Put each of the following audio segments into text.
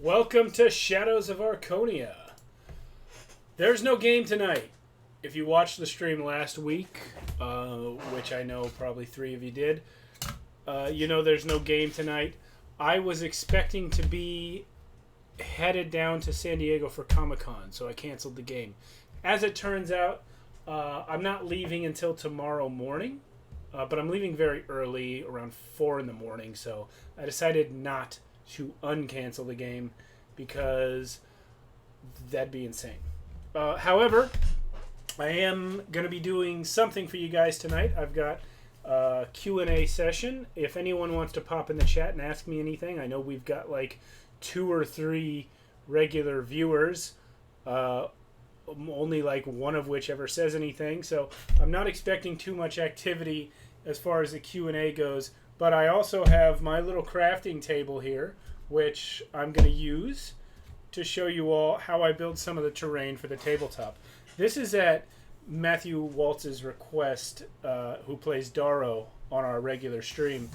Welcome to Shadows of Arconia. There's no game tonight. If you watched the stream last week, which I know probably 3 of you did, you know there's no game tonight. I was expecting to be headed down to San Diego for Comic-Con, so I canceled the game. As it turns out, I'm not leaving until tomorrow morning, but I'm leaving very early, around 4 in the morning, so I decided not to uncancel the game because that'd be insane. However, I am going to be doing something for you guys tonight. I've got a Q&A session. If anyone wants to pop in the chat and ask me anything, I know we've got like 2 or 3 regular viewers, only like one of which ever says anything, so I'm not expecting too much activity as far as the Q&A goes. But I also have my little crafting table here, which I'm going to use to show you all how I build some of the terrain for the tabletop. This is at Matthew Waltz's request, who plays Darrow on our regular stream.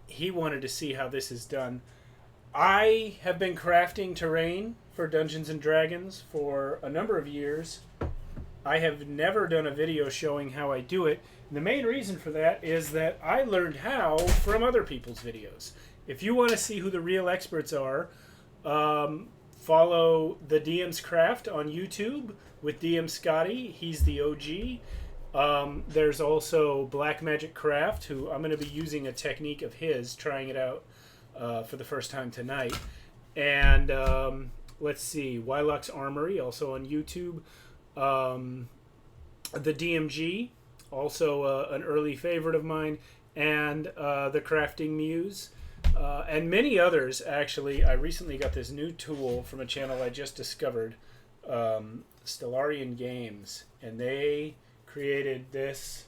He wanted to see how this is done. I have been crafting terrain for Dungeons & Dragons for a number of years. I have never done a video showing how I do it. And the main reason for that is that I learned how from other people's videos. If you want to see who the real experts are, follow the DM's Craft on YouTube with DM Scotty. He's the OG. There's also Black Magic Craft, who I'm going to be using a technique of his, trying it out for the first time tonight. And let's see, Wylock's Armory, also on YouTube. The DMG, also an early favorite of mine, and the Crafting Muse, and many others. Actually, I recently got this new tool from a channel I just discovered, Stellarian Games, and they created this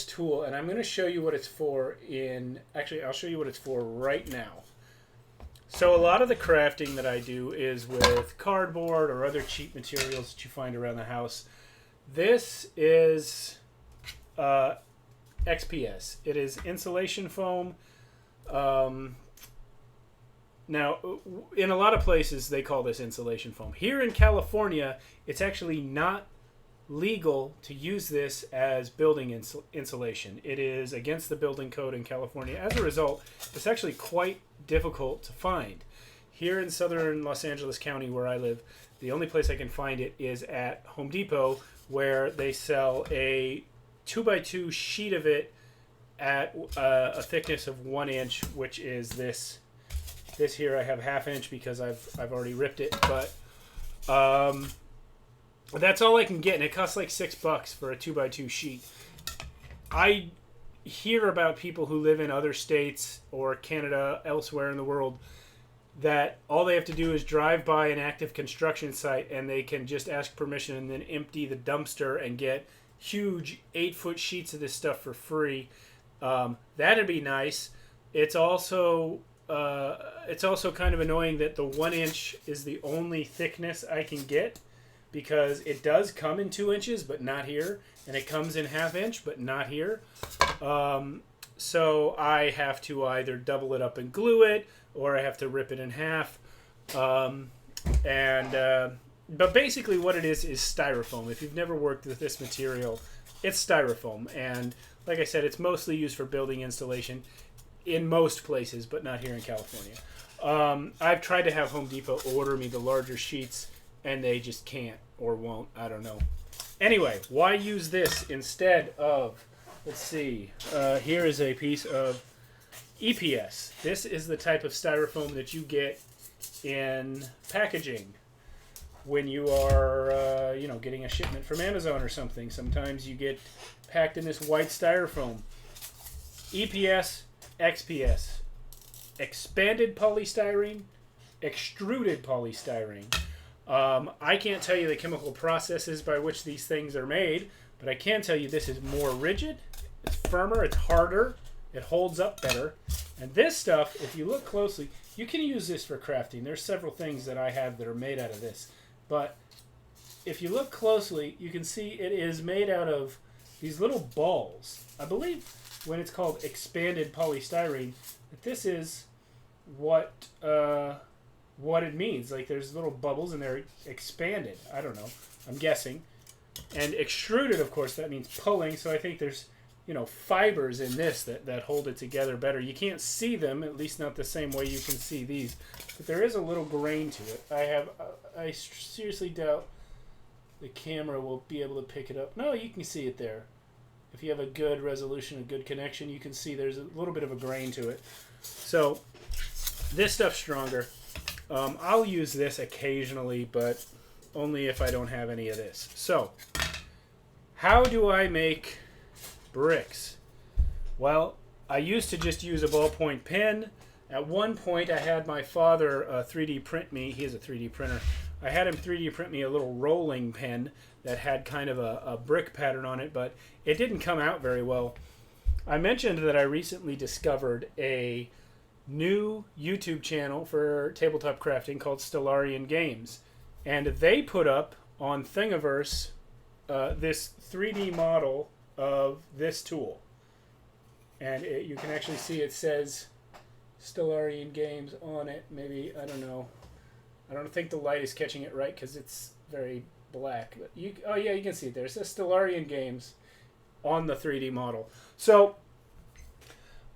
tool, and I'm going to show you what it's for actually, I'll show you what it's for right now. So a lot of the crafting that I do is with cardboard or other cheap materials that you find around the house. This is XPS. It is insulation foam. Now, in a lot of places, they call this insulation foam. Here in California, it's actually not legal to use this as building insulation. It is against the building code in California. As a result, it's actually quite difficult to find. Here in southern Los Angeles County, where I live, the only place I can find it is at Home Depot, where they sell a 2x2 sheet of it at a thickness of 1 inch, which is this here. I have 1/2 inch because I've already ripped it, but that's all I can get, and it costs like $6 for a 2x2 sheet. I hear about people who live in other states or Canada, elsewhere in the world, that all they have to do is drive by an active construction site and they can just ask permission and then empty the dumpster and get huge 8-foot sheets of this stuff for free. That'd be nice. It's also kind of annoying that the 1 inch is the only thickness I can get, because it does come in 2 inches, but not here, and it comes in 1/2 inch, but not here. So I have to either double it up and glue it, or I have to rip it in half. But basically what it is styrofoam. If you've never worked with this material, it's styrofoam. And like I said, it's mostly used for building installation in most places, but not here in California. I've tried to have Home Depot order me the larger sheets, and they just can't or won't. I don't know. Anyway, why use this instead of, let's see, here is a piece of EPS. This is the type of styrofoam that you get in packaging when you are, getting a shipment from Amazon or something. Sometimes you get packed in this white styrofoam. EPS, XPS. Expanded polystyrene, extruded polystyrene. I can't tell you the chemical processes by which these things are made, but I can tell you this is more rigid, it's firmer, it's harder, it holds up better. And this stuff, if you look closely, you can use this for crafting. There's several things that I have that are made out of this. But if you look closely, you can see it is made out of these little balls. I believe when it's called expanded polystyrene, that this is what it means. Like there's little bubbles and they're expanded. I don't know. I'm guessing. And extruded, of course, that means pulling. So I think there's, you know, fibers in this that hold it together better. You can't see them, at least not the same way you can see these. But there is a little grain to it. I seriously doubt the camera will be able to pick it up. No, you can see it there. If you have a good resolution, a good connection, you can see there's a little bit of a grain to it. So this stuff's stronger. I'll use this occasionally, but only if I don't have any of this. So, how do I make bricks? Well, I used to just use a ballpoint pen. At one point, I had my father 3D print me. He has a 3D printer. I had him 3D print me a little rolling pen that had kind of a brick pattern on it, but it didn't come out very well. I mentioned that I recently discovered a new YouTube channel for tabletop crafting called Stellarian Games. And they put up on Thingiverse this 3D model of this tool. And you can actually see it says Stellarian Games on it. Maybe, I don't know. I don't think the light is catching it right because it's very black. But oh yeah, you can see it there. It says Stellarian Games on the 3D model. So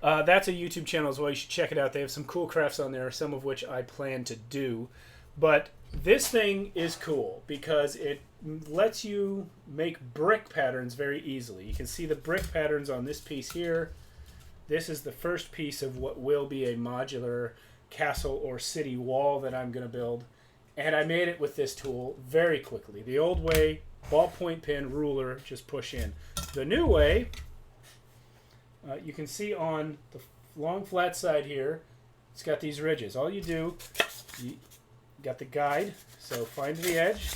that's a YouTube channel as well. You should check it out. They have some cool crafts on there, some of which I plan to do. But this thing is cool because it lets you make brick patterns very easily. You can see the brick patterns on this piece here. This is the first piece of what will be a modular castle or city wall that I'm going to build. And I made it with this tool very quickly. The old way, ballpoint pen, ruler, just push in. The new way, you can see on the long flat side here, it's got these ridges. All you do, you got the guide, so find the edge,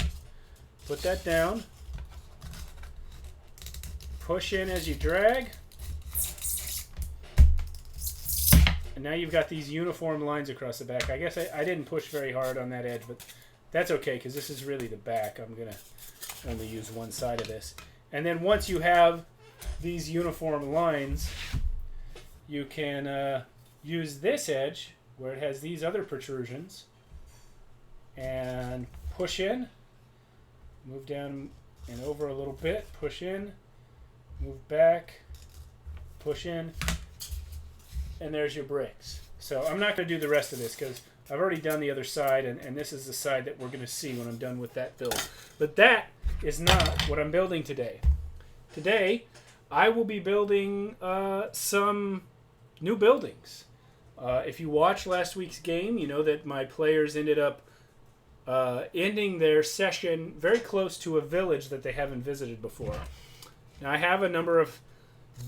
put that down, push in as you drag, and now you've got these uniform lines across the back. I guess I didn't push very hard on that edge, but that's okay because this is really the back. I'm going to only use one side of this. And then once you have these uniform lines, you can use this edge where it has these other protrusions and push in, move down and over a little bit, push in, move back, push in, and there's your bricks. So I'm not going to do the rest of this because I've already done the other side, and this is the side that we're going to see when I'm done with that build. But that is not what I'm building today. Today, I will be building some new buildings. If you watched last week's game, you know that my players ended up ending their session very close to a village that they haven't visited before. Now, I have a number of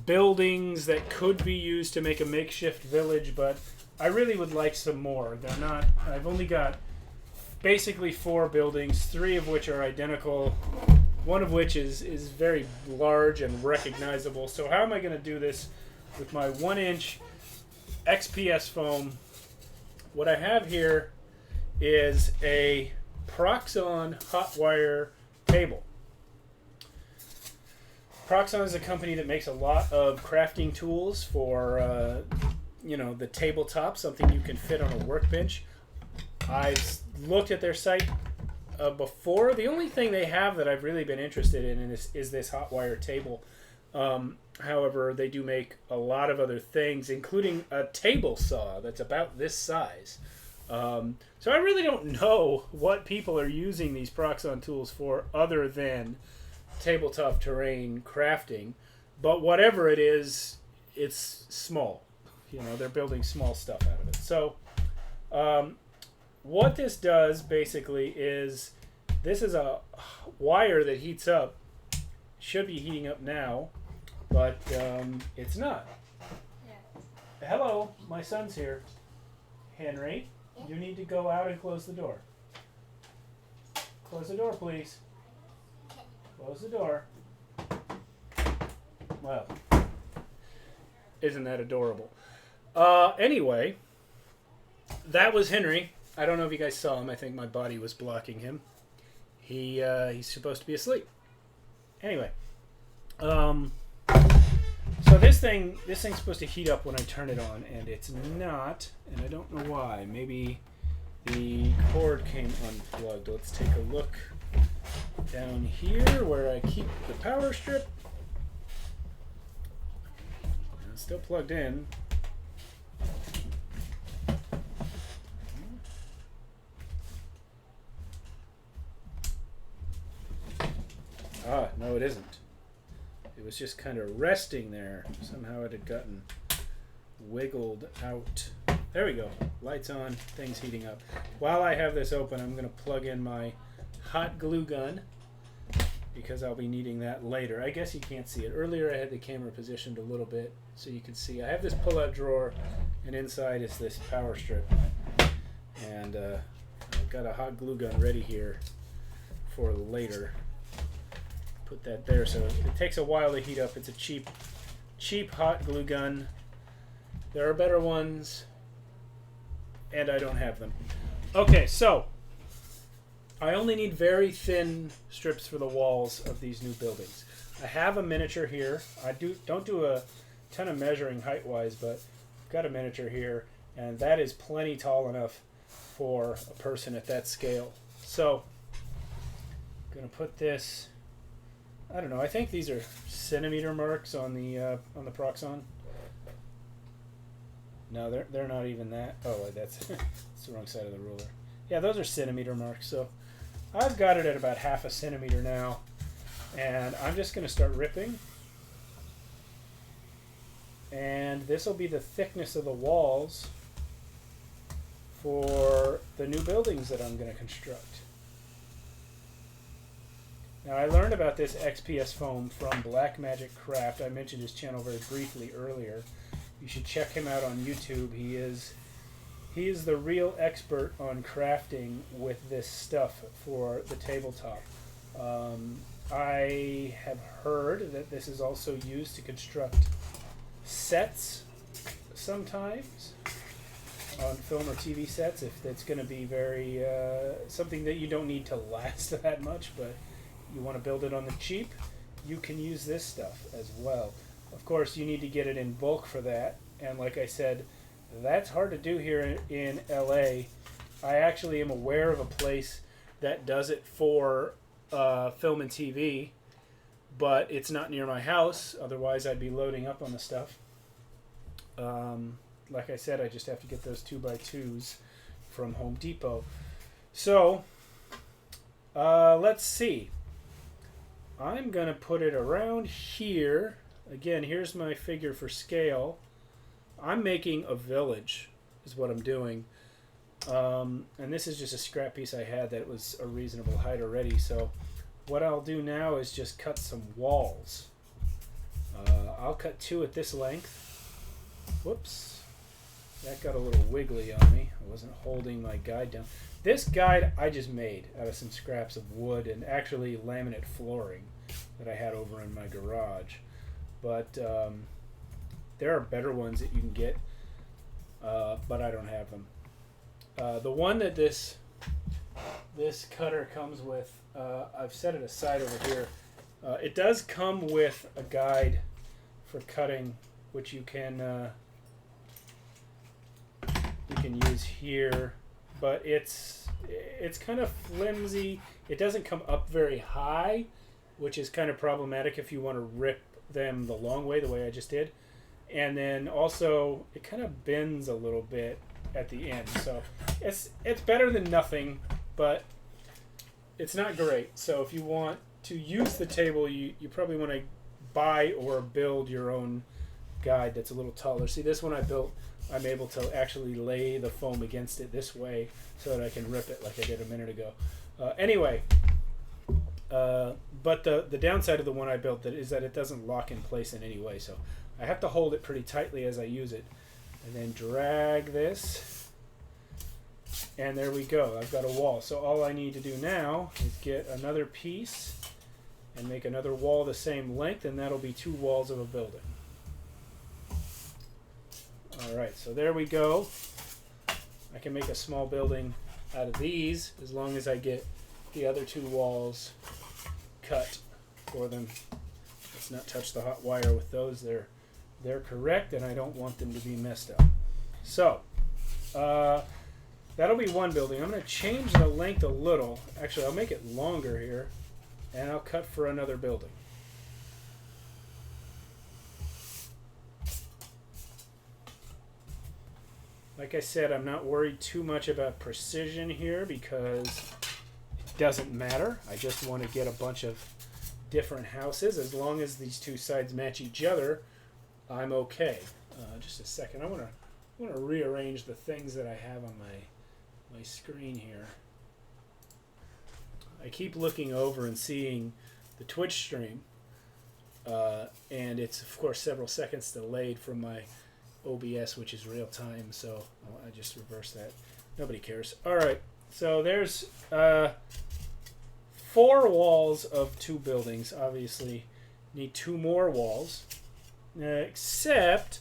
buildings that could be used to make a makeshift village, but I really would like some more. They're not. I've only got basically 4 buildings, 3 of which are identical, one of which is very large and recognizable. So how am I going to do this with my 1-inch XPS foam? What I have here is a Proxon hot wire table. Proxon is a company that makes a lot of crafting tools for the tabletop, something you can fit on a workbench. I've looked at their site before. The only thing they have that I've really been interested in is this hot wire table. However, they do make a lot of other things, including a table saw that's about this size. So I really don't know what people are using these Proxon tools for other than tabletop terrain crafting. But whatever it is, it's small. You know, they're building small stuff out of it. So what this does basically is this is a wire that heats up. Should be heating up now, but it's not. Yeah. Hello, my son's here. Henry, you need to go out and close the door. Close the door, please. Close the door. Well, isn't that adorable? Anyway, that was Henry. I don't know if you guys saw him. I think my body was blocking him. He's supposed to be asleep. Anyway, so this thing's supposed to heat up when I turn it on, and it's not, and I don't know why. Maybe the cord came unplugged. Let's take a look down here where I keep the power strip. It's still plugged in. Ah, no, it isn't. It was just kind of resting there. Somehow it had gotten wiggled out. There we go. Lights on, things heating up. While I have this open, I'm going to plug in my hot glue gun because I'll be needing that later. I guess you can't see it. Earlier I had the camera positioned a little bit so you can see. I have this pull-out drawer, and inside is this power strip. And I've got a hot glue gun ready here for later. Put that there. So it takes a while to heat up. It's a cheap hot glue gun. There are better ones, and I don't have them. Okay, so I only need very thin strips for the walls of these new buildings. I have a miniature here. I don't do a ton of measuring height-wise, but I've got a miniature here, and that is plenty tall enough for a person at that scale. So I'm going to put this, I don't know, I think these are centimeter marks on the Proxon. No, they're not even that. Oh, that's that's the wrong side of the ruler. Yeah, those are centimeter marks. So I've got it at about 1/2 centimeter now, and I'm just going to start ripping. And this will be the thickness of the walls for the new buildings that I'm going to construct. Now, I learned about this XPS foam from Blackmagic Craft. I mentioned his channel very briefly earlier. You should check him out on YouTube. He is the real expert on crafting with this stuff for the tabletop. I have heard that this is also used to construct sets sometimes on film or TV sets, if it's going to be very something that you don't need to last that much, but you want to build it on the cheap, you can use this stuff as well. Of course, you need to get it in bulk for that, and like I said, that's hard to do here in LA. I actually am aware of a place that does it for film and TV, but it's not near my house. Otherwise, I'd be loading up on the stuff. Like I said, I just have to get those 2x2s from Home Depot. So, let's see. I'm going to put it around here. Again, here's my figure for scale. I'm making a village, is what I'm doing. And this is just a scrap piece I had that was a reasonable height already. So what I'll do now is just cut some walls. I'll cut 2 at this length. Whoops. That got a little wiggly on me. I wasn't holding my guide down. This guide I just made out of some scraps of wood and actually laminate flooring that I had over in my garage. But there are better ones that you can get, but I don't have them. The one that this cutter comes with, I've set it aside over here. It does come with a guide for cutting, which you can use here, but it's kind of flimsy. It doesn't come up very high, which is kind of problematic if you want to rip them the long way, the way I just did. And then also it kind of bends a little bit at the end, so it's better than nothing, but it's not great. So if you want to use the table, you probably want to buy or build your own guide that's a little taller. See, this one I built, I'm able to actually lay the foam against it this way so that I can rip it like I did a minute ago. Anyway, but the downside of the one I built is that it doesn't lock in place in any way, so I have to hold it pretty tightly as I use it, and then drag this, and there we go. I've got a wall. So all I need to do now is get another piece and make another wall the same length, and that'll be 2 walls of a building. Alright, so there we go. I can make a small building out of these as long as I get the other 2 walls cut for them. Let's not touch the hot wire with those. They're they're correct, and I don't want them to be messed up. So, that'll be one building. I'm going to change the length a little. Actually, I'll make it longer here, and I'll cut for another building. Like I said, I'm not worried too much about precision here because it doesn't matter. I just want to get a bunch of different houses. As long as these two sides match each other, I'm okay. Just a second. I want to rearrange the things that I have on my screen here. I keep looking over and seeing the Twitch stream, and it's of course several seconds delayed from my OBS, which is real time, so I just reversed that. Nobody cares. Alright, so there's 4 walls of 2 buildings. Obviously need 2 more walls, except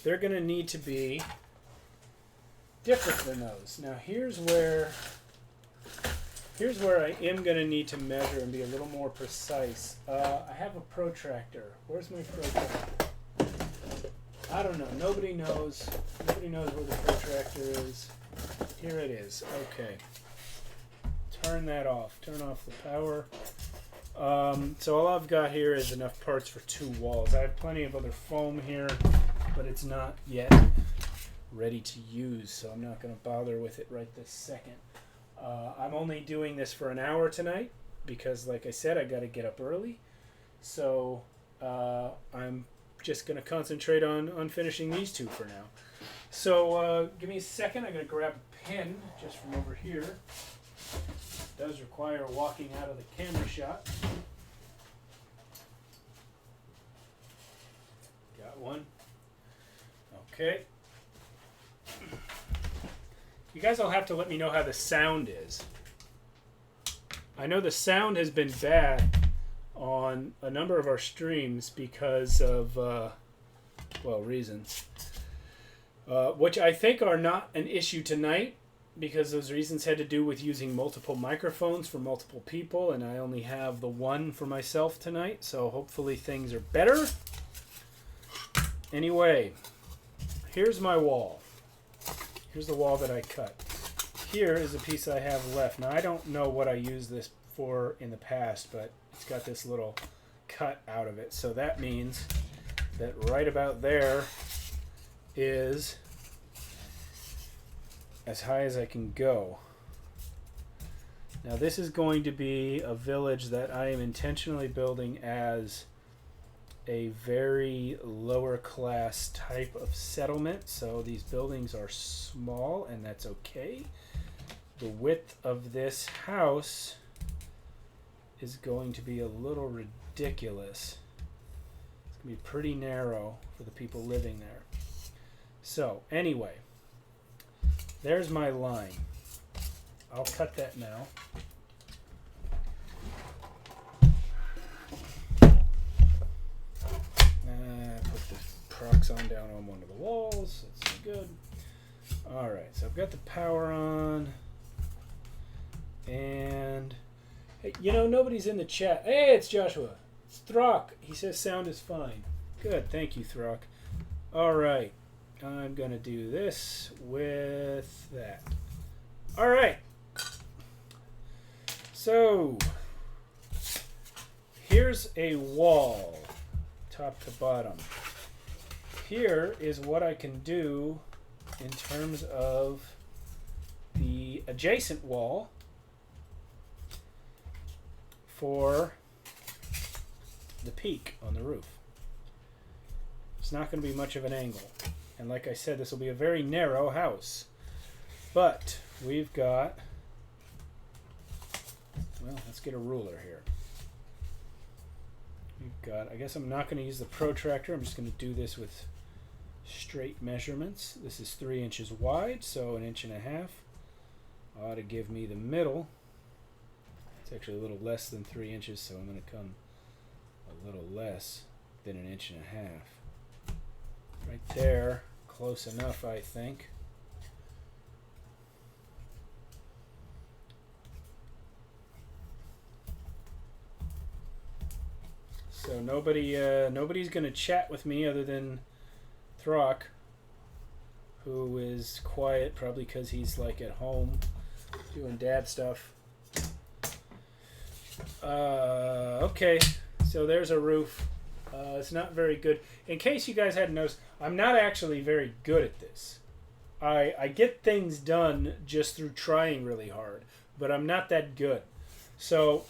they're going to need to be different than those. Now here's where I am going to need to measure and be a little more precise. I have a protractor. Where's my protractor? I don't know. Nobody knows. Nobody knows where the protractor is. Here it is. Okay. Turn that off. Turn off the power. So all I've got here is enough parts for 2 walls. I have plenty of other foam here, but it's not yet ready to use, so I'm not going to bother with it right this second. I'm only doing this for an hour tonight because, like I said, I got to get up early. So I'm just going to concentrate on finishing these 2 for now. So give me a second. I'm going to grab a pen just from over here. It does require walking out of the camera shot. Got one. Okay. You guys will have to let me know how the sound is. I know the sound has been bad on a number of our streams because of, well, reasons. Which I think are not an issue tonight because those reasons had to do with using multiple microphones for multiple people, and I only have the one for myself tonight, so hopefully things are better. Anyway, here's my wall. Here's the wall that I cut. Here is a piece I have left. Now, I don't know what I used this for in the past, but it's got this little cut out of it. So that means that right about there is as high as I can go. Now, this is going to be a village that I am intentionally building as a very lower class type of settlement, so these buildings are small, and that's okay. The width of this house is going to be a little ridiculous. It's going to be pretty narrow for the people living there. So anyway, there's my line. I'll cut that now. Put the prox on down on one of the walls. That's good. Alright, so I've got the power on. And hey, you know, nobody's in the chat. Hey, it's Joshua. It's Throck. He says sound is fine. Good, thank you, Throck. Alright, I'm going to do this with that. Alright. So, here's a wall, top to bottom. Here is what I can do in terms of the adjacent wall for the peak on the roof. It's not going to be much of an angle. And like I said, this will be a very narrow house. But we've got, well, let's get a ruler here. We've got, I guess I'm not going to use the protractor. I'm just going to do this with straight measurements. This is 3 inches wide, so 1.5 inches ought to give me the middle. It's actually a little less than 3 inches, so I'm going to come a little less than 1.5 inches. Right there, close enough, I think. So nobody's gonna chat with me other than Throck, who is quiet, probably because he's like at home doing dad stuff. Okay, so there's a roof. It's not very good. In case you guys hadn't noticed, I'm not actually very good at this. I get things done just through trying really hard, but I'm not that good. So,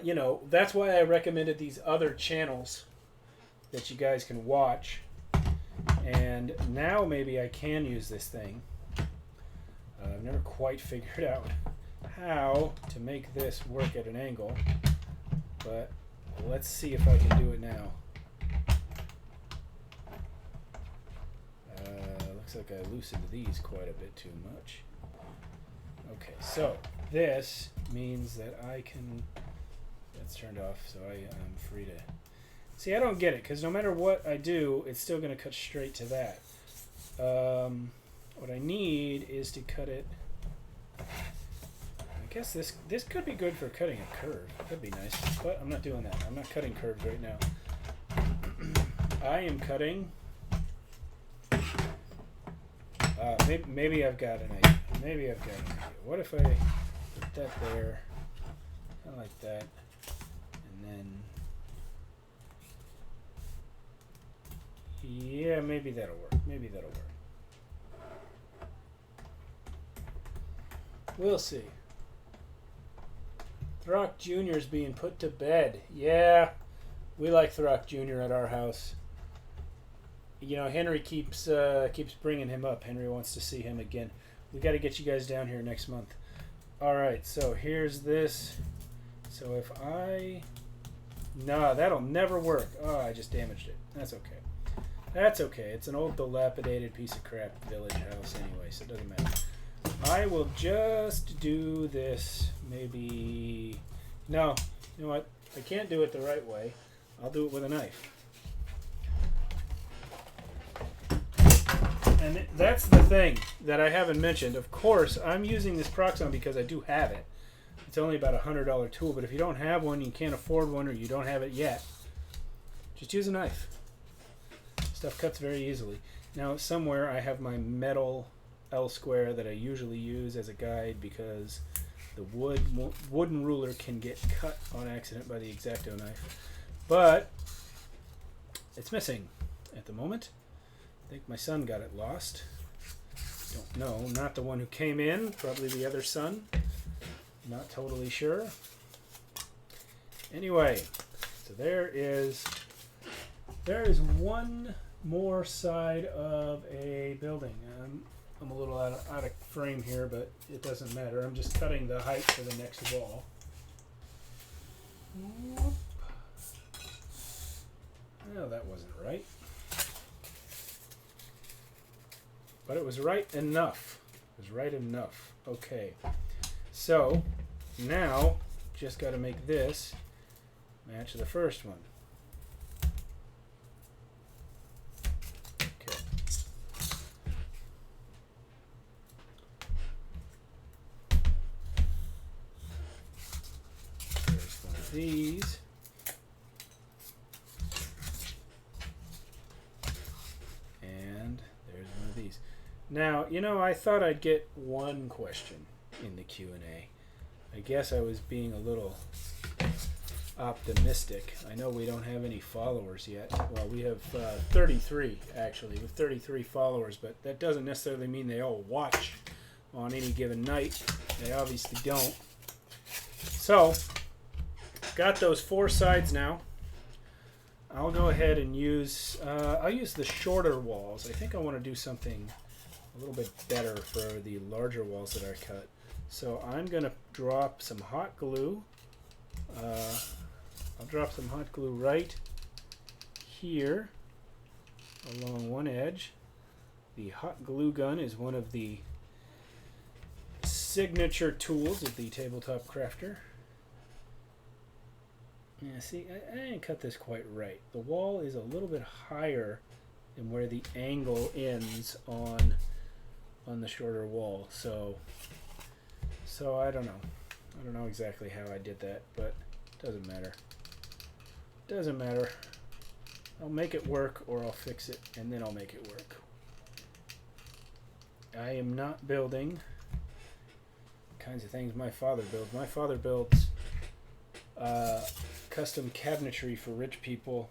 you know, that's why I recommended these other channels that you guys can watch. And now maybe I can use this thing. I've never quite figured out how to make this work at an angle, but let's see if I can do it now. Looks like I loosened these quite a bit too much. Okay, so this means that I can... That's turned off, so I'm free to... See, I don't get it, because no matter what I do, it's still going to cut straight to that. What I need is to cut it... I guess this could be good for cutting a curve. That'd be nice, but I'm not doing that. I'm not cutting curves right now. I am cutting... maybe I've got an idea. Maybe I've got an idea. What if I put that there, kind of like that, and then... Yeah, maybe that'll work. Maybe that'll work. We'll see. Throck Jr. is being put to bed. Yeah, we like Throck Jr. at our house. You know, Henry keeps bringing him up. Henry wants to see him again. We got to get you guys down here next month. All right, so here's this. So if I... Nah, that'll never work. Oh, I just damaged it. That's okay. That's okay. It's an old dilapidated piece of crap village house anyway, so it doesn't matter. I will just do this maybe... No, you know what? I can't do it the right way. I'll do it with a knife. And that's the thing that I haven't mentioned. Of course, I'm using this Proxxon because I do have it. It's only about a $100 tool, but if you don't have one, you can't afford one, or you don't have it yet, just use a knife. Stuff cuts very easily. Now, somewhere I have my metal L-square that I usually use as a guide because the wooden ruler can get cut on accident by the X-Acto knife. But it's missing at the moment. I think my son got it lost. Don't know. Not the one who came in. Probably the other son. Not totally sure. Anyway, so there is one more side of a building. I'm a little out of frame here, but it doesn't matter. I'm just cutting the height for the next wall. Whoop. Well, that wasn't right. But it was right enough. It was right enough. Okay. So, now, just got to make this match the first one. Okay. There's one of these. And there's one of these. Now, you know, I thought I'd get one question in the Q&A. I guess I was being a little optimistic. I know we don't have any followers yet. Well, we have 33, actually. We have 33 followers, but that doesn't necessarily mean they all watch on any given night. They obviously don't. So, got those four sides now. I'll go ahead and use... I'll use the shorter walls. I think I want to do something a little bit better for the larger walls that I cut. So I'm going to drop some hot glue. I'll drop some hot glue right here along one edge. The hot glue gun is one of the signature tools of the Tabletop Crafter. Yeah, see, I didn't cut this quite right. The wall is a little bit higher than where the angle ends on the shorter wall. So I don't know. I don't know exactly how I did that, but it doesn't matter. Doesn't matter. I'll make it work, or I'll fix it, and then I'll make it work. I am not building kinds of things my father builds. My father builds custom cabinetry for rich people,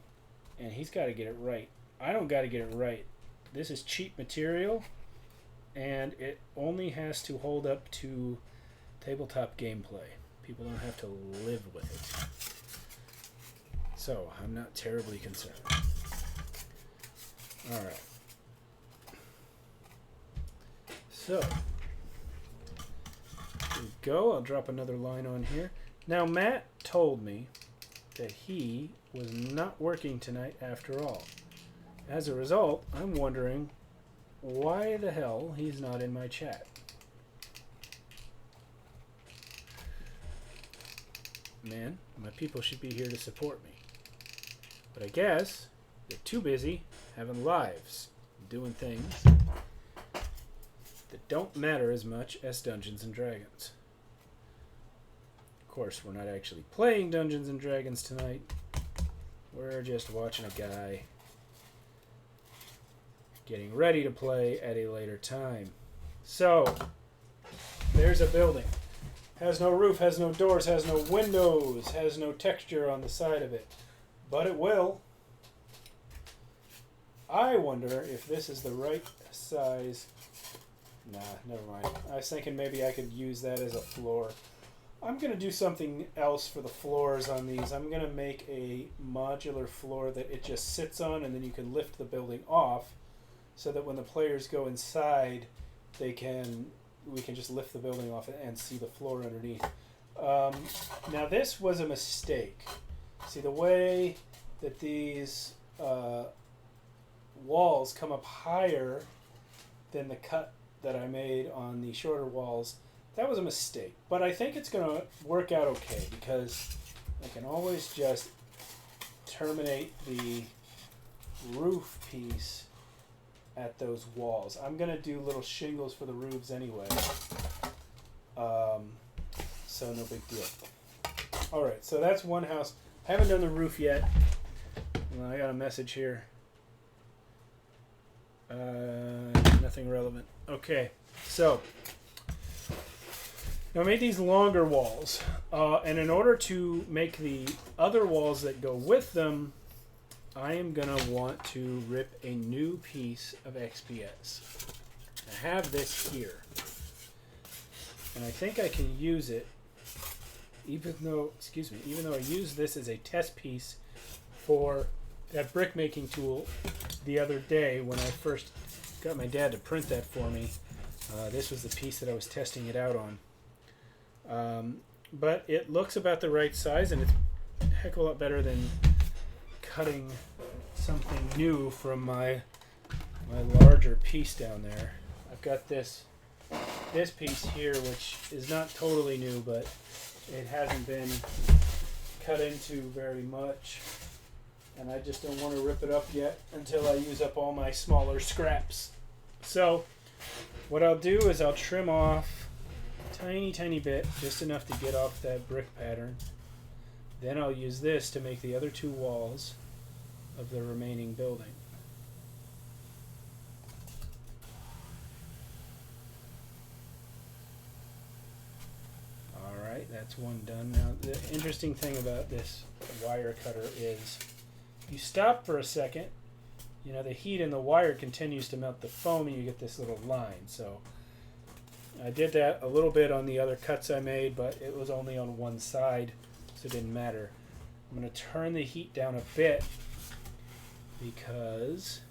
and he's got to get it right. I don't got to get it right. This is cheap material, and it only has to hold up to tabletop gameplay. People don't have to live with it. So, I'm not terribly concerned. Alright. So, here we go. I'll drop another line on here. Now, Matt told me that he was not working tonight after all. As a result, I'm wondering why the hell he's not in my chat. Man, my people should be here to support me. But I guess they're too busy having lives, doing things that don't matter as much as Dungeons and Dragons. Of course, we're not actually playing Dungeons and Dragons tonight. We're just watching a guy getting ready to play at a later time. So, there's a building. Has no roof, has no doors, has no windows, has no texture on the side of it. But it will. I wonder if this is the right size. Nah, never mind. I was thinking maybe I could use that as a floor. I'm going to do something else for the floors on these. I'm going to make a modular floor that it just sits on, and then you can lift the building off so that when the players go inside, we can just lift the building off and see the floor underneath. Now this was a mistake. See, the way that these walls come up higher than the cut that I made on the shorter walls, that was a mistake. But I think it's going to work out okay because I can always just terminate the roof piece at those walls. I'm going to do little shingles for the roofs anyway. So no big deal. Alright, so that's one house. Haven't done the roof yet. Well, I got a message here. Nothing relevant. Okay, so now I made these longer walls. And in order to make the other walls that go with them, I am going to want to rip a new piece of XPS. I have this here. And I think I can use it even though I used this as a test piece for that brick making tool the other day when I first got my dad to print that for me. This was the piece that I was testing it out on. But it looks about the right size, and it's a heck of a lot better than cutting something new from my larger piece down there. I've got this piece here, which is not totally new, but it hasn't been cut into very much, and I just don't want to rip it up yet until I use up all my smaller scraps. So what I'll do is I'll trim off a tiny bit, just enough to get off that brick pattern. Then I'll use this to make the other two walls of the remaining building. Alright, that's one done. Now the interesting thing about this wire cutter is you stop for a second, you know, the heat in the wire continues to melt the foam and you get this little line. So I did that a little bit on the other cuts I made, but it was only on one side, so it didn't matter. I'm going to turn the heat down a bit because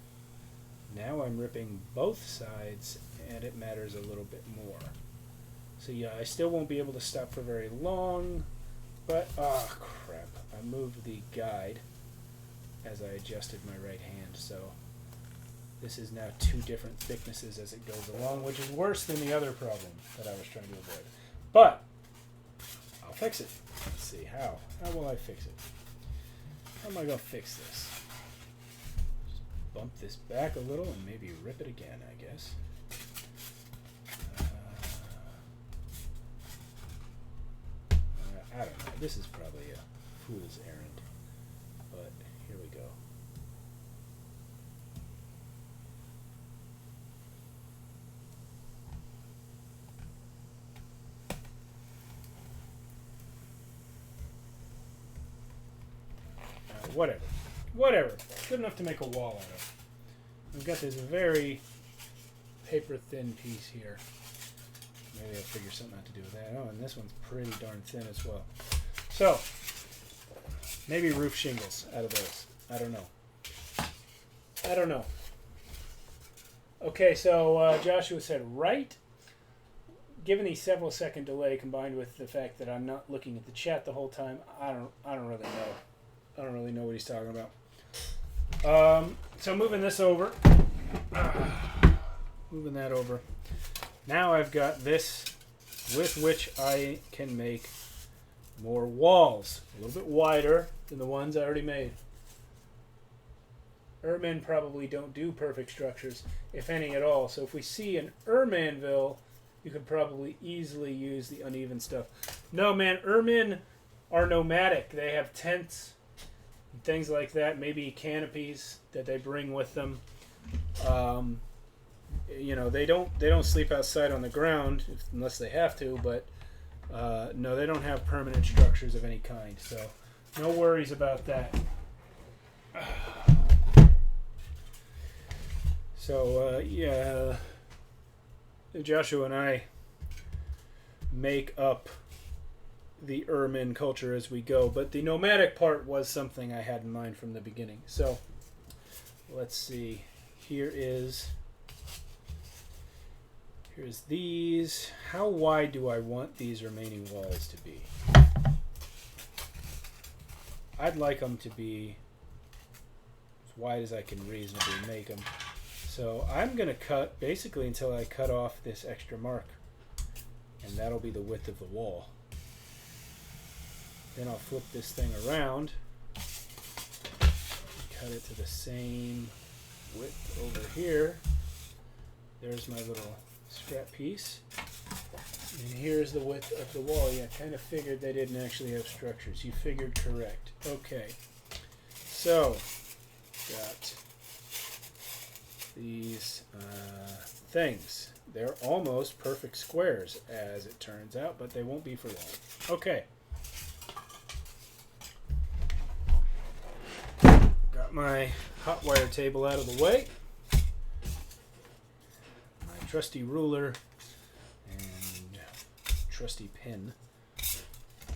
now I'm ripping both sides and it matters a little bit more. So yeah, I still won't be able to stop for very long, but oh crap, I moved the guide as I adjusted my right hand, so this is now two different thicknesses as it goes along, which is worse than the other problem that I was trying to avoid. But I'll fix it. Let's see, how will I fix it? How am I going to fix this? Just bump this back a little and maybe rip it again, I guess. I don't know. This is probably a fool's errand. But we go. Whatever. Whatever. Good enough to make a wall out of. I've got this very paper-thin piece here. Maybe I'll figure something out to do with that. Oh, and this one's pretty darn thin as well. So, maybe roof shingles out of those. I don't know. I don't know. Okay, so Joshua said right. Given the several second delay combined with the fact that I'm not looking at the chat the whole time, I don't really know. I don't really know what he's talking about. So moving this over. Moving that over. Now I've got this with which I can make more walls. A little bit wider than the ones I already made. Ermine probably don't do perfect structures, if any at all. So if we see an Ermanville, you could probably easily use the uneven stuff. No, man, Ermine are nomadic. They have tents and things like that, maybe canopies that they bring with them. You know, they don't sleep outside on the ground unless they have to, but no, they don't have permanent structures of any kind, so no worries about that. So yeah, Joshua and I make up the Ermine culture as we go, but the nomadic part was something I had in mind from the beginning. So let's see. Here's these. How wide do I want these remaining walls to be? I'd like them to be as wide as I can reasonably make them. So I'm going to cut basically until I cut off this extra mark. And that'll be the width of the wall. Then I'll flip this thing around. Cut it to the same width over here. There's my little scrap piece. And here's the width of the wall. Yeah, kind of figured they didn't actually have structures. You figured correct. Okay. So, got these things. They're almost perfect squares, as it turns out, but they won't be for long. Okay. Got my hot wire table out of the way. My trusty ruler and trusty pin.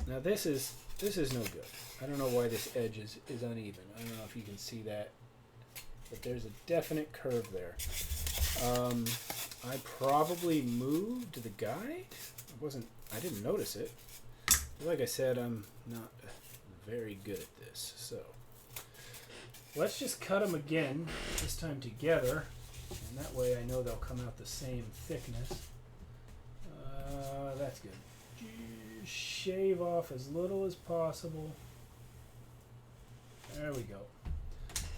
Now this is no good. I don't know why this edge is uneven. I don't know if you can see that, but there's a definite curve there. I probably moved the guide. I didn't notice it. Like I said, I'm not very good at this. So let's just cut them again, this time together, and that way I know they'll come out the same thickness. That's good. Shave off as little as possible. There we go.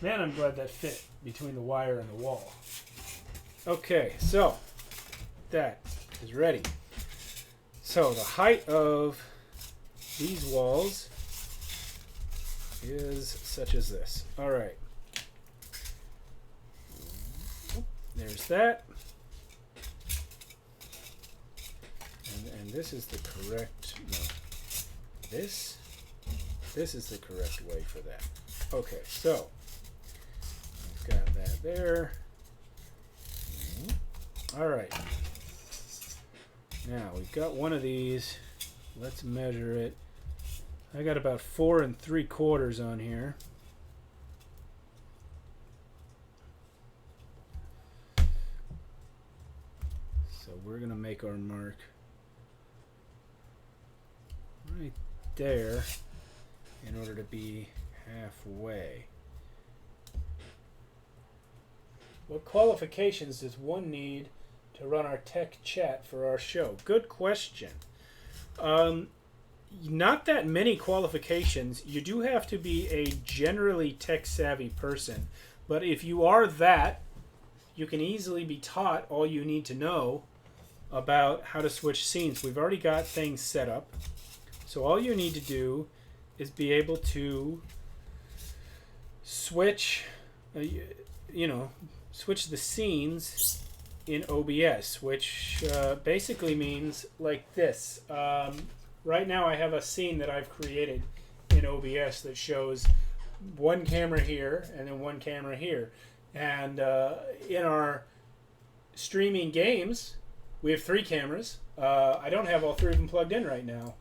Man, I'm glad that fit between the wire and the wall. Okay, so that is ready. So the height of these walls is such as this. All right. There's that. And this is the correct, no. This is the correct way for that. Okay, so we've got that there. All right. Now we've got one of these. Let's measure it. I got about 4 3/4 on here. So we're gonna make our mark right there in order to be halfway. What qualifications does one need to run our tech chat for our show? Good question. Not that many qualifications. You do have to be a generally tech-savvy person. But if you are that, you can easily be taught all you need to know about how to switch scenes. We've already got things set up. So all you need to do is be able to switch, switch the scenes in OBS, which basically means like this. Right now I have a scene that I've created in OBS that shows one camera here and then one camera here. And in our streaming games, we have 3 cameras. I don't have all 3 of them plugged in right now.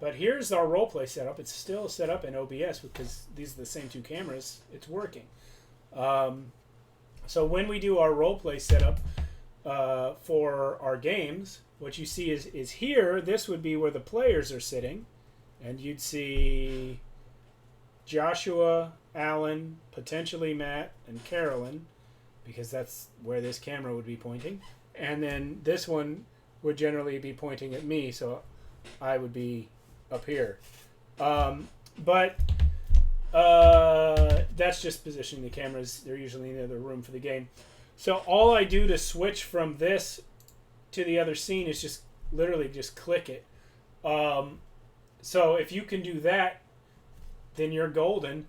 But here's our roleplay setup. It's still set up in OBS because these are the same 2 cameras. It's working. So when we do our roleplay setup for our games, what you see is here, this would be where the players are sitting. And you'd see Joshua, Alan, potentially Matt, and Carolyn, because that's where this camera would be pointing. And then this one would generally be pointing at me, so I would be up here. But that's just positioning the cameras. They're usually in the other room for the game. So all I do to switch from this to the other scene is just literally just click it. So if you can do that, then you're golden.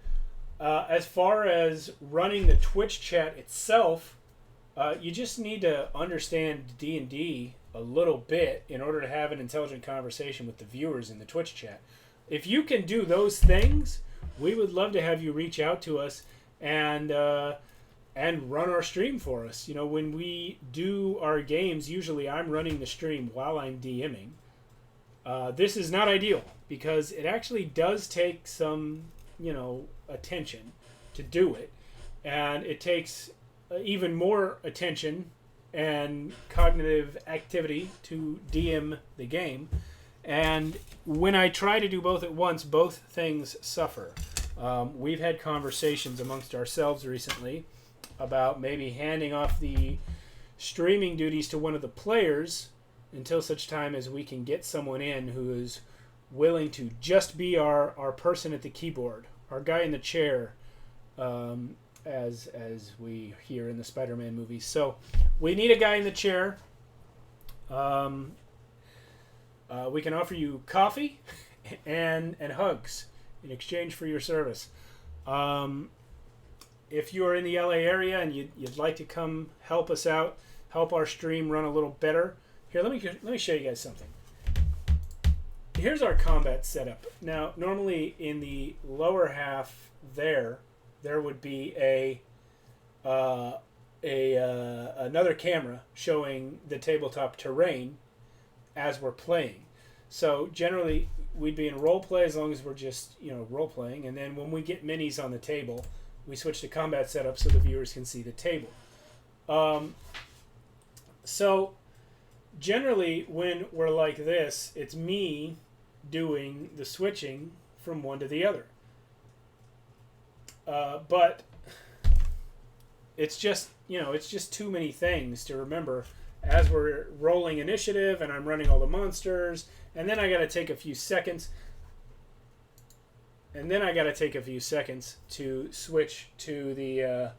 As far as running the Twitch chat itself, you just need to understand D&D a little bit in order to have an intelligent conversation with the viewers in the Twitch chat. If you can do those things, we would love to have you reach out to us and run our stream for us. You know, when we do our games, usually I'm running the stream while I'm DMing. This is not ideal because it actually does take some, attention to do it. And it takes even more attention and cognitive activity to DM the game. And when I try to do both at once, both things suffer. We've had conversations amongst ourselves recently about maybe handing off the streaming duties to one of the players until such time as we can get someone in who is willing to just be our person at the keyboard, our guy in the chair, as we hear in the Spider-Man movies. So we need a guy in the chair. We can offer you coffee and hugs in exchange for your service. If you are in the LA area and you'd like to come help us out, help our stream run a little better, here, let me show you guys something. Here's our combat setup. Now, normally in the lower half there would be another camera showing the tabletop terrain as we're playing. So generally we'd be in role play as long as we're just role playing, and then when we get minis on the table, we switch to combat setup so the viewers can see the table. So generally when we're like this, it's me doing the switching from one to the other. But it's just too many things to remember as we're rolling initiative and I'm running all the monsters, and then I got to take a few seconds. And then I got to take a few seconds to switch to the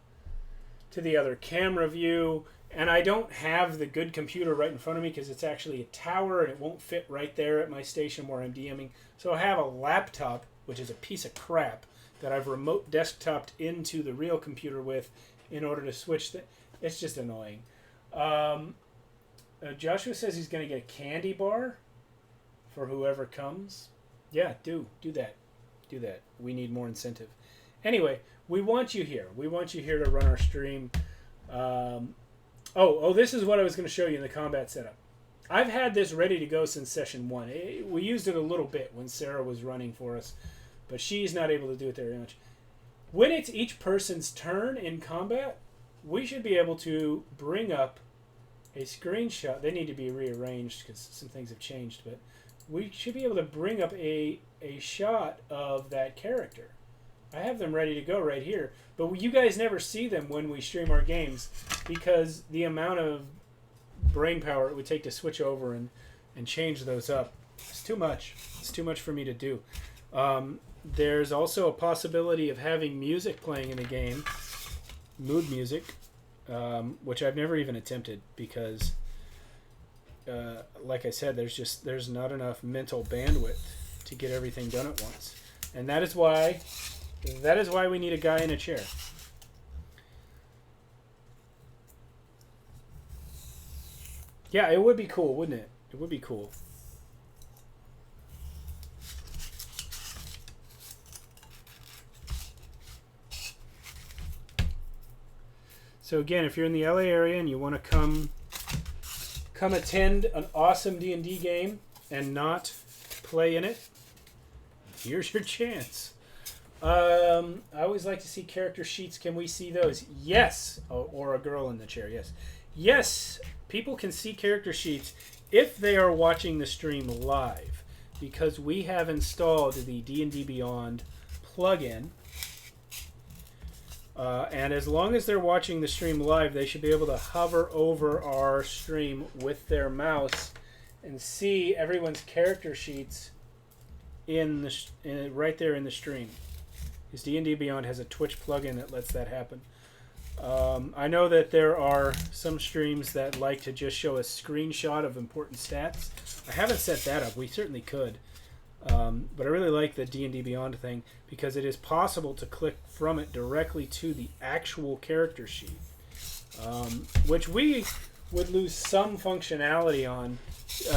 other camera view. And I don't have the good computer right in front of me because it's actually a tower and it won't fit right there at my station where I'm DMing. So I have a laptop, which is a piece of crap, that I've remote desktoped into the real computer with in order to switch. It's just annoying. Joshua says he's going to get a candy bar for whoever comes. Yeah, do that. Do that. We need more incentive. Anyway, we want you here. We want you here to run our stream. This is what I was going to show you in the combat setup. I've had this ready to go since session 1. We used it a little bit when Sarah was running for us, but she's not able to do it very much. When it's each person's turn in combat, we should be able to bring up a screenshot. They need to be rearranged because some things have changed, but we should be able to bring up a shot of that character. I have them ready to go right here, but you guys never see them when we stream our games because the amount of brain power it would take to switch over and change those up. It's too much. It's too much for me to do. There's also a possibility of having music playing in the game, mood music, which I've never even attempted because, like I said, there's not enough mental bandwidth to get everything done at once. And that is why that is why we need a guy in a chair. Yeah, it would be cool, wouldn't it? It would be cool. So again, if you're in the LA area and you want to come attend an awesome D&D game and not play in it, here's your chance. I always like to see character sheets. Can we see those? Yes. Oh, or a girl in the chair. Yes. Yes. People can see character sheets if they are watching the stream live, because we have installed the D&D Beyond plugin. And as long as they're watching the stream live, they should be able to hover over our stream with their mouse and see everyone's character sheets in the right there in the stream. Because D&D Beyond has a Twitch plugin that lets that happen. I know that there are some streams that like to just show a screenshot of important stats. I haven't set that up. We certainly could. But I really like the D&D Beyond thing because it is possible to click from it directly to the actual character sheet, which we would lose some functionality on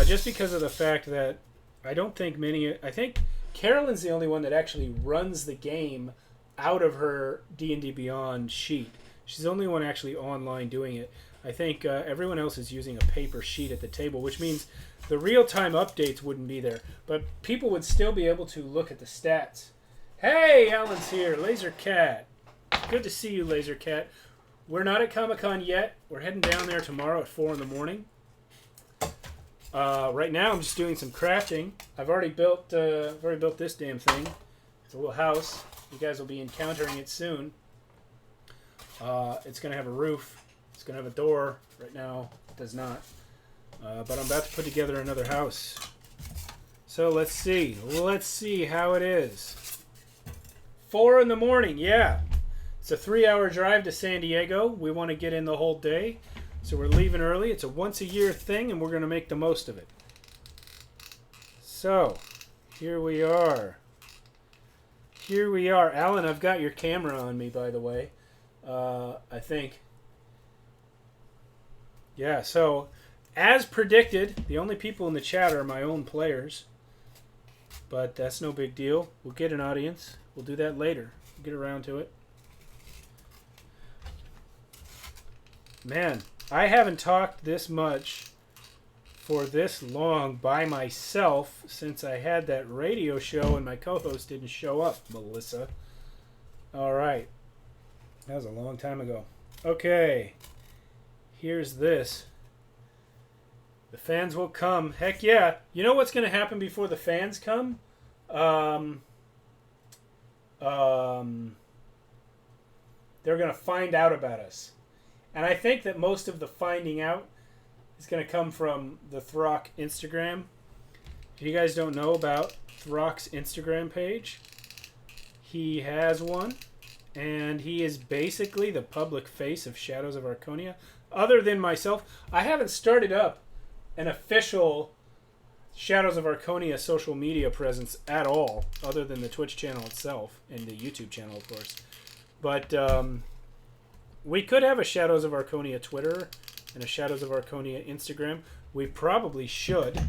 just because of the fact that I think Carolynn's the only one that actually runs the game out of her D&D Beyond sheet. She's the only one actually online doing it. I think everyone else is using a paper sheet at the table, which means the real-time updates wouldn't be there. But people would still be able to look at the stats. Hey, Alan's here. Laser Cat. Good to see you, Laser Cat. We're not at Comic-Con yet. We're heading down there tomorrow at 4 in the morning. Right now I'm just doing some crafting. I've already built this damn thing. It's a little house. You guys will be encountering it soon. It's going to have a roof. It's going to have a door. Right now it does not. But I'm about to put together another house. So let's see. Let's see how it is. 4 in the morning. Yeah. It's a 3-hour drive to San Diego. We want to get in the whole day. So we're leaving early. It's a once-a-year thing, and we're going to make the most of it. So, here we are. Here we are. Alan, I've got your camera on me, by the way. I think. Yeah, so, as predicted, the only people in the chat are my own players. But that's no big deal. We'll get an audience. We'll do that later. We'll get around to it. Man, I haven't talked this much for this long by myself since I had that radio show and my co-host didn't show up, Melissa. All right. That was a long time ago. Okay. Here's this. The fans will come. Heck yeah. You know what's going to happen before the fans come? They're going to find out about us. And I think that most of the finding out is going to come from the Throck Instagram. If you guys don't know about Throck's Instagram page, he has one. And he is basically the public face of Shadows of Arconia. Other than myself, I haven't started up an official Shadows of Arconia social media presence at all, other than the Twitch channel itself and the YouTube channel, of course. But we could have a Shadows of Arconia Twitter and a Shadows of Arconia Instagram. We probably should.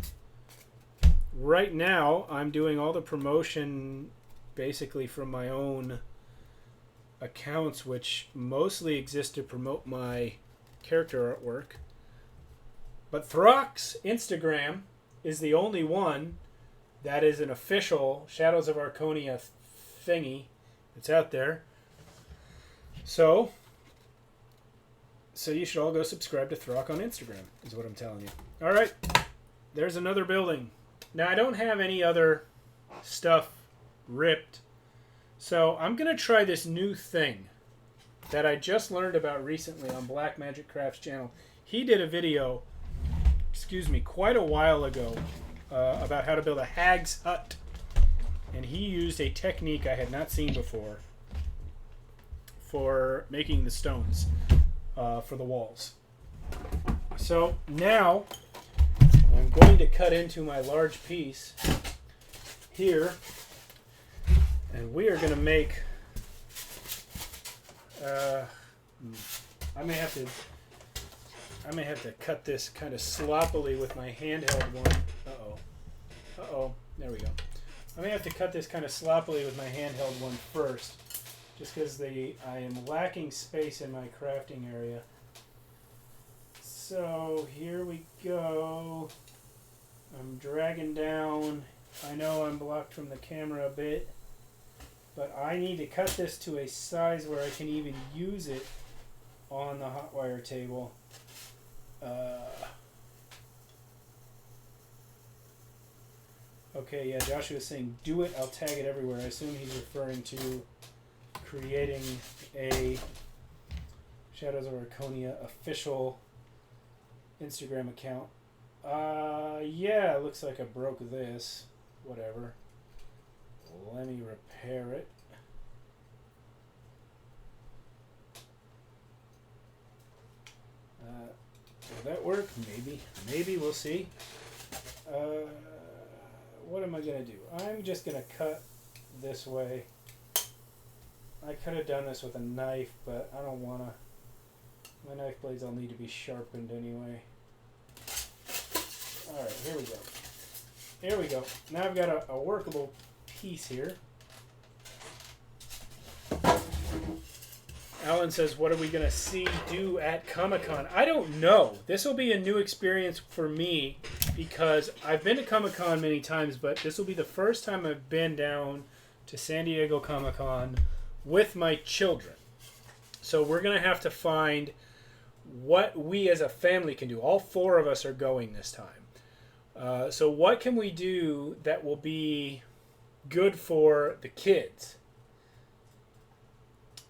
Right now, I'm doing all the promotion basically from my own accounts, which mostly exist to promote my character artwork. But Throck's Instagram is the only one that is an official Shadows of Arconia thingy that's out there. So you should all go subscribe to Throck on Instagram, is what I'm telling you. All right, there's another building. Now, I don't have any other stuff ripped, so I'm going to try this new thing that I just learned about recently on Black Magic Crafts channel. He did a video, quite a while ago about how to build a hag's hut. And he used a technique I had not seen before for making the stones for the walls. So now I'm going to cut into my large piece here, and we are going to make I may have to cut this kind of sloppily with my handheld one. Uh-oh. There we go. I may have to cut this kind of sloppily with my handheld one first, just because I am lacking space in my crafting area. So here we go. I'm dragging down. I know I'm blocked from the camera a bit, but I need to cut this to a size where I can even use it on the hot wire table. Okay, yeah, Joshua's saying, do it, I'll tag it everywhere. I assume he's referring to creating a Shadows of Arconia official Instagram account. Yeah, it looks like I broke this. Whatever. Let me repair it. Will that work? Maybe. Maybe, we'll see. What am I going to do? I'm just going to cut this way. I could have done this with a knife, but I don't want to. My knife blades all need to be sharpened anyway. Alright, here we go. Here we go. Now I've got a workable piece here. Alan says, what are we going to do at Comic-Con? I don't know. This will be a new experience for me because I've been to Comic-Con many times, but this will be the first time I've been down to San Diego Comic-Con with my children. So we're going to have to find what we as a family can do. All 4 of us are going this time. So what can we do that will be good for the kids?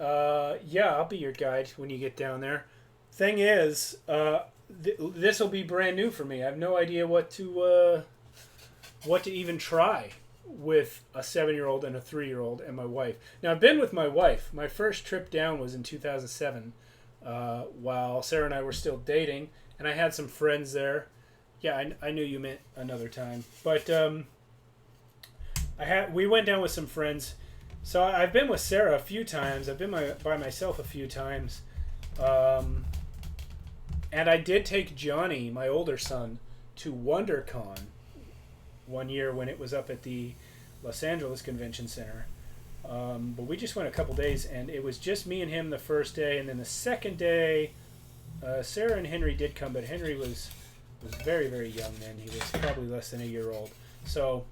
Yeah, I'll be your guide when you get down there. Thing is, this will be brand new for me. I have no idea what to even try with a 7-year-old and a 3-year-old and my wife. Now, I've been with my wife. My first trip down was in 2007 while Sarah and I were still dating, and I had some friends there. Yeah, I knew you meant another time. But we went down with some friends. So I've been with Sarah a few times. I've been by myself a few times. And I did take Johnny, my older son, to WonderCon one year when it was up at the Los Angeles Convention Center. But we just went a couple days, and it was just me and him the first day. And then the second day, Sarah and Henry did come, but Henry was very, very young then. He was probably less than a year old. So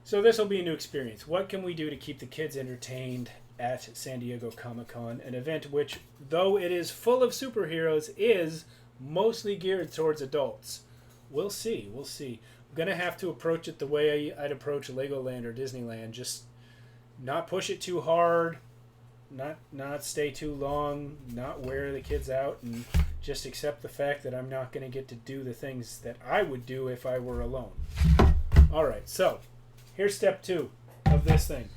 this will be a new experience. What can we do to keep the kids entertained at San Diego Comic-Con, an event which, though it is full of superheroes, is mostly geared towards adults? We'll see. We'll see. I'm going to have to approach it the way I'd approach Legoland or Disneyland. Just not push it too hard, not stay too long, not wear the kids out, and just accept the fact that I'm not going to get to do the things that I would do if I were alone. All right, so here's step 2 of this thing.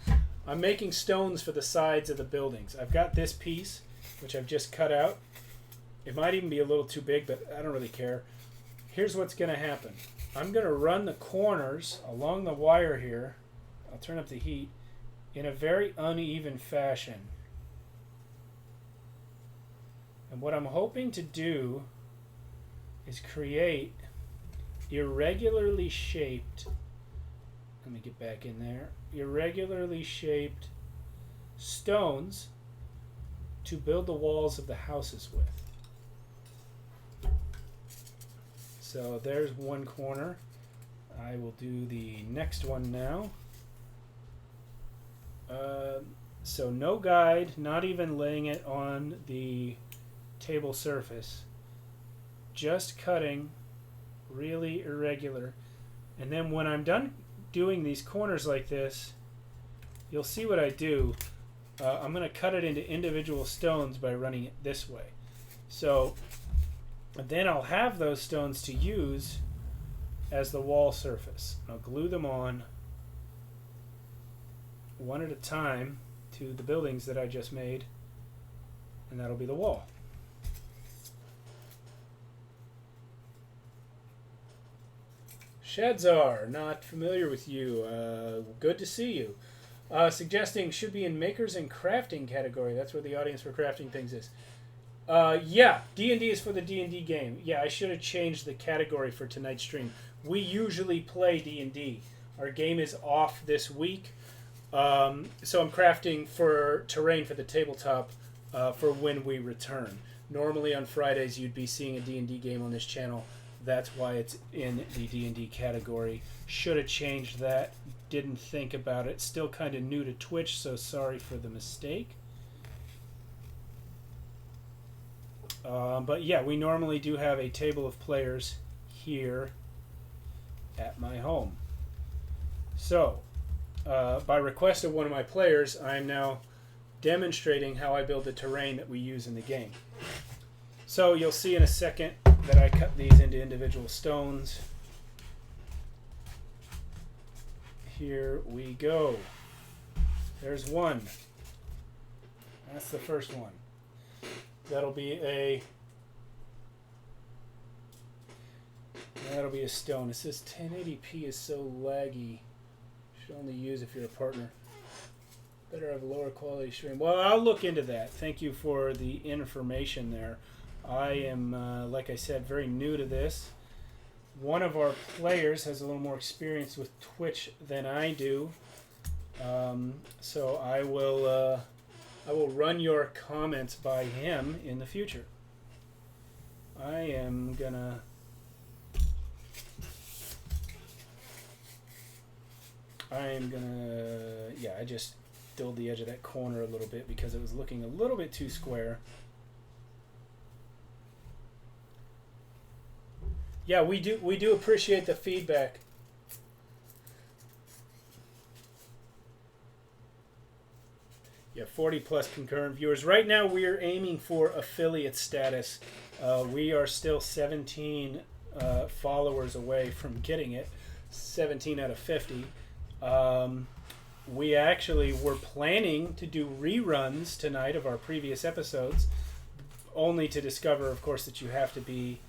I'm making stones for the sides of the buildings. I've got this piece, which I've just cut out. It might even be a little too big, but I don't really care. Here's what's going to happen. I'm going to run the corners along the wire here. I'll turn up the heat in a very uneven fashion. And what I'm hoping to do is create irregularly shaped, let me get back in there, irregularly shaped stones to build the walls of the houses with. So there's one corner. I will do the next one now. So no guide, not even laying it on the table surface, just cutting really irregular. And then when I'm done doing these corners like this, you'll see what I do. I'm going to cut it into individual stones by running it this way. So then I'll have those stones to use as the wall surface. I'll glue them on one at a time to the buildings that I just made, and that'll be the wall. Shadzar, not familiar with you. Good to see you. Suggesting should be in makers and crafting category. That's where the audience for crafting things is. Yeah, D&D is for the D&D game. Yeah, I should have changed the category for tonight's stream. We usually play D&D. Our game is off this week. So I'm crafting for terrain for the tabletop for when we return. Normally on Fridays you'd be seeing a D&D game on this channel. That's why it's in the D&D category. Should have changed that. Didn't think about it. Still kind of new to Twitch, so sorry for the mistake. But yeah, we normally do have a table of players here at my home. So, by request of one of my players, I'm now demonstrating how I build the terrain that we use in the game. So you'll see in a second that I cut these into individual stones. Here we go. There's one. That's the first one. That'll be a stone. It says 1080p is so laggy. Should only use if you're a partner. Better have a lower quality stream. Well, I'll look into that. Thank you for the information there. I am, like I said, very new to this. One of our players has a little more experience with Twitch than I do. So I will run your comments by him in the future. Yeah, I just filled the edge of that corner a little bit because it was looking a little bit too square. Yeah, we do appreciate the feedback. Yeah, 40 plus concurrent viewers. Right now we are aiming for affiliate status. We are still 17 followers away from getting it. 17 out of 50. We actually were planning to do reruns tonight of our previous episodes, only to discover, of course, that you have to be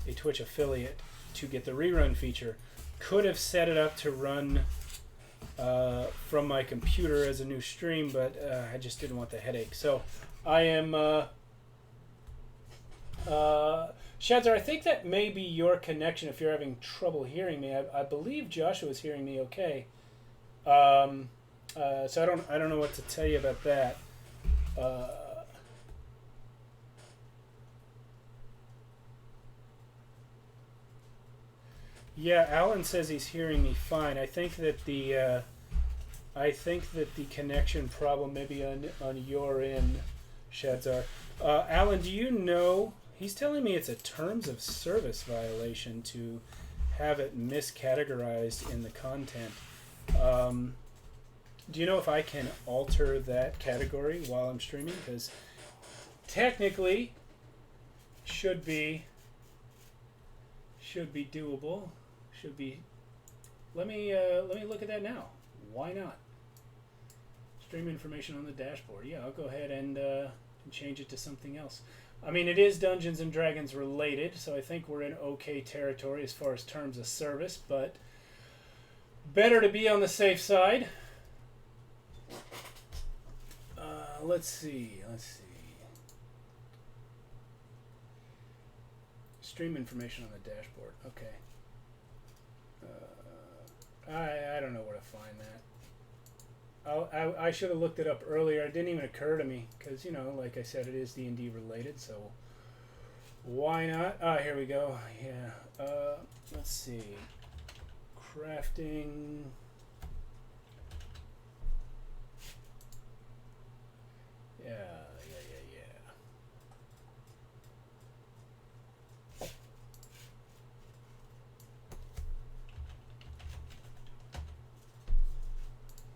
a Twitch affiliate to get the rerun feature. Could have set it up to run from my computer as a new stream, but I just didn't want the headache. So I am Shadzar, I think that may be your connection if you're having trouble hearing me. I believe Joshua's hearing me okay. So I don't know what to tell you about that. Yeah, Alan says he's hearing me fine. I think that the connection problem may be on your end, Shadzar. Alan, do you know? He's telling me it's a terms of service violation to have it miscategorized in the content. Do you know if I can alter that category while I'm streaming? Because technically, should be doable. Should be. Let me look at that now. Why not? Stream information on the dashboard. Yeah, I'll go ahead and change it to something else. I mean, it is Dungeons and Dragons related, so I think we're in okay territory as far as terms of service, but better to be on the safe side. Let's see. Stream information on the dashboard. Okay. I don't know where to find that. I should have looked it up earlier. It didn't even occur to me because, you know, like I said, it is D&D related, so why not? Here we go. Yeah. Let's see. Crafting. Yeah.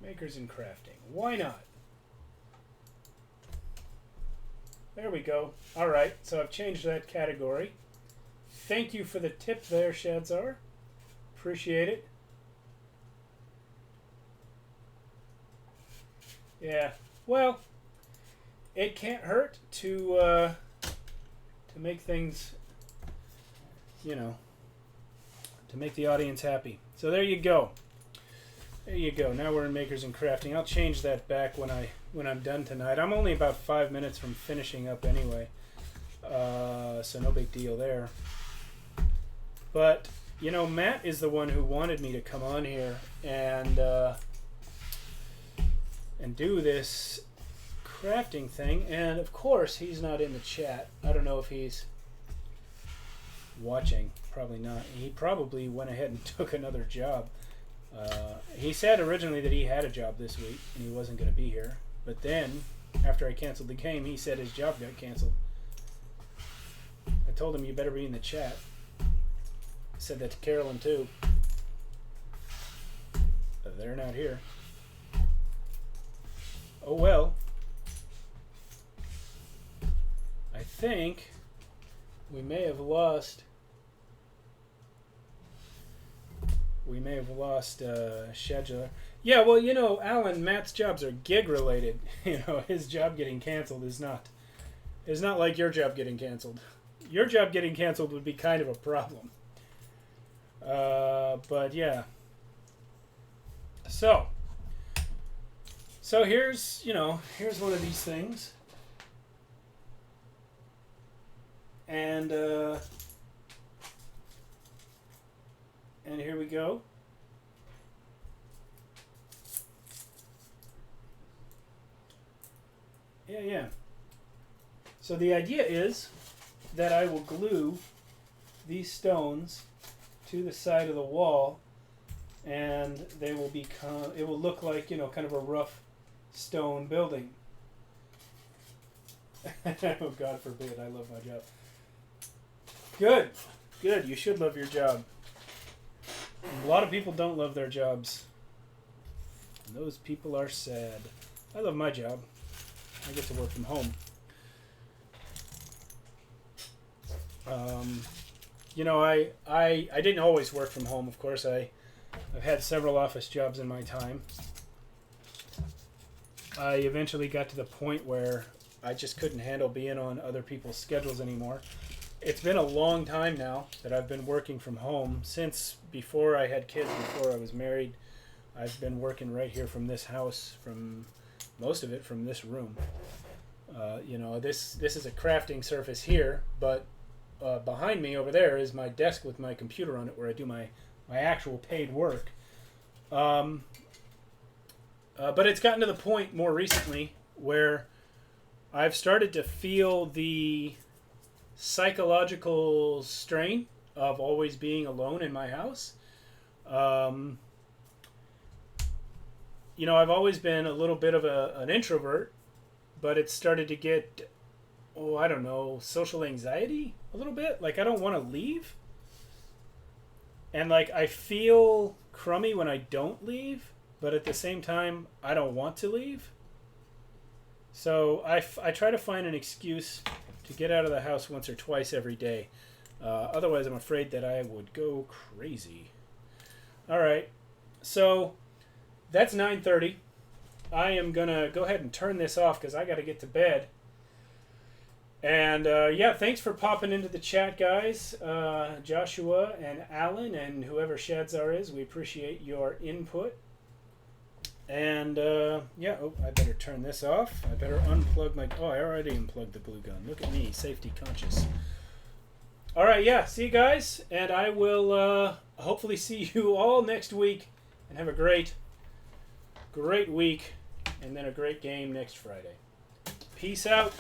Makers and crafting. Why not? There we go. All right, so I've changed that category. Thank you for the tip there, Shadzar. Appreciate it. Yeah. Well, it can't hurt to make things, you know, to make the audience happy. So there you go. There you go. Now we're in Makers and Crafting. I'll change that back when I'm done tonight. I'm only about 5 minutes from finishing up anyway, so no big deal there. But you know, Matt is the one who wanted me to come on here and do this crafting thing, and of course he's not in the chat. I don't know if he's watching. Probably not. He probably went ahead and took another job. He said originally that he had a job this week and he wasn't going to be here, but then after I canceled the game, he said his job got canceled. I told him, you better be in the chat. I said that to Carolynn too, but they're not here. Oh well. I think we may have lost scheduler. Yeah, well, you know, Alan, Matt's jobs are gig related. You know, his job getting canceled is not like your job getting canceled. Your job getting canceled would be kind of a problem. But yeah. So here's one of these things. And here we go. Yeah. So the idea is that I will glue these stones to the side of the wall, and they will become, it will look like, you know, kind of a rough stone building. Oh, God forbid, I love my job. Good. You should love your job. A lot of people don't love their jobs. And those people are sad. I love my job. I get to work from home. You know, I didn't always work from home, of course. I've had several office jobs in my time. I eventually got to the point where I just couldn't handle being on other people's schedules anymore. It's been a long time now that I've been working from home. Since before I had kids, before I was married, I've been working right here from this house, from most of it from this room. You know, this is a crafting surface here, but behind me over there is my desk with my computer on it where I do my actual paid work. But it's gotten to the point more recently where I've started to feel the psychological strain of always being alone in my house. You know, I've always been a little bit of an introvert, but it's started to get, I don't know, social anxiety a little bit. Like, I don't want to leave. And, like, I feel crummy when I don't leave, but at the same time, I don't want to leave. So I try to find an excuse to get out of the house once or twice every day. Otherwise, I'm afraid that I would go crazy. All right. So that's 9:30. I am going to go ahead and turn this off because I got to get to bed. And, yeah, thanks for popping into the chat, guys. Joshua and Alan and whoever Shadzar is, we appreciate your input. And, yeah, I better turn this off. I better unplug my... Oh, I already unplugged the glue gun. Look at me, safety conscious. All right, yeah, see you guys. And I will hopefully see you all next week. And have a great week. And then a great game next Friday. Peace out.